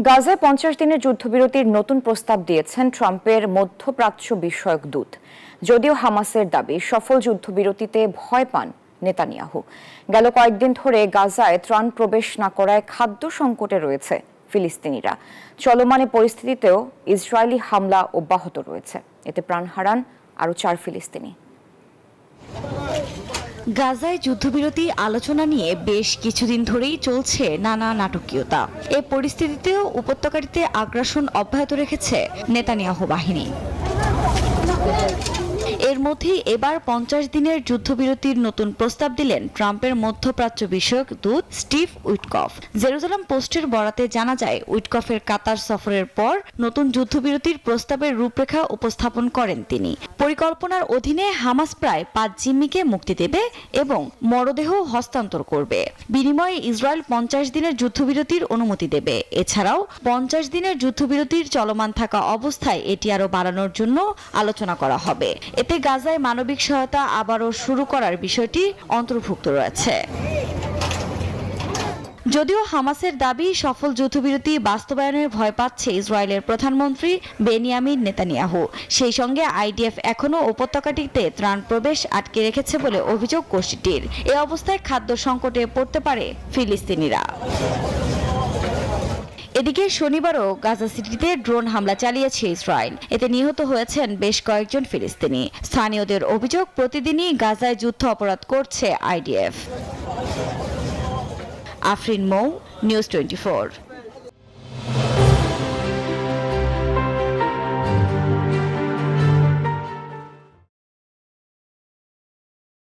গাজায় ৫০ দিনের যুদ্ধবিরতির নতুন প্রস্তাব দিয়েছেন ট্রাম্পের মধ্যপ্রাচ্য বিষয়ক দূত। যদিও হামাসের দাবি সফল যুদ্ধবিরতিতে ভয় পান নেতানিয়াহু। গেল কয়েকদিন ধরে গাজায় ত্রাণ প্রবেশ না করায় খাদ্য সংকটে রয়েছে ফিলিস্তিনিরা। চলমান পরিস্থিতিতেও ইসরায়েলি হামলা অব্যাহত রয়েছে। এতে প্রাণ হারান আরও ৪ ফিলিস্তিনি। গাজায় যুদ্ধবিরতি আলোচনা নিয়ে বেশ কিছুদিন ধরেই চলছে নানা নাটকীয়তা। এ পরিস্থিতিতেও উপত্যকাটিতে আগ্রাসন অব্যাহত রেখেছে নেতানিয়াহু বাহিনী। এর মধ্যেই এবার ৫০ দিনের যুদ্ধবিরতির নতুন প্রস্তাব দিলেন ট্রাম্পের মধ্যপ্রাচ্য বিষয়ক দূত স্টিভ উইটকফ। জেরুজালেম পোস্টের বরাতে জানা যায়, উইটকফের কাতার সফরের পর নতুন যুদ্ধবিরতির প্রস্তাবের রূপরেখা উপস্থাপন করেন তিনি। পরিকল্পনার অধীনে হামাস প্রায় ৫ জিম্মিকে মুক্তি দেবে এবং মরদেহ হস্তান্তর করবে। বিনিময়ে ইসরায়েল ৫০ দিনের যুদ্ধবিরতির অনুমতি দেবে। এছাড়াও ৫০ দিনের যুদ্ধবিরতির চলমান থাকা অবস্থায় এটি আরও বাড়ানোর জন্য আলোচনা করা হবে। এতে গাজায় মানবিক সহায়তা আবারও শুরু করার বিষয়টি অন্তর্ভুক্ত রয়েছে। যদিও হামাসের দাবি সফল যুদ্ধবিরতি বাস্তবায়নের ভয় পাচ্ছে ইসরায়েলের প্রধানমন্ত্রী বেনিয়ামিন নেতানিয়াহু। সেই সঙ্গে আইডিএফ এখনও উপত্যকাটিতে ত্রাণ প্রবেশ আটকে রেখেছে বলে অভিযোগ গোষ্ঠীটির। এ অবস্থায় খাদ্য সংকটে পড়তে পারে ফিলিস্তিনিরা। এদিকে শনিবারও গাজা সিটিতে ড্রোন হামলা চালিয়েছে ইসরায়েল। এতে নিহত হয়েছেন বেশ কয়েকজন ফিলিস্তিনি। স্থানীয়দের অভিযোগ, প্রতিদিনই গাজায় যুদ্ধ অপরাধ করছে আইডিএফ। আফরিন মৌ, নিউজ 24।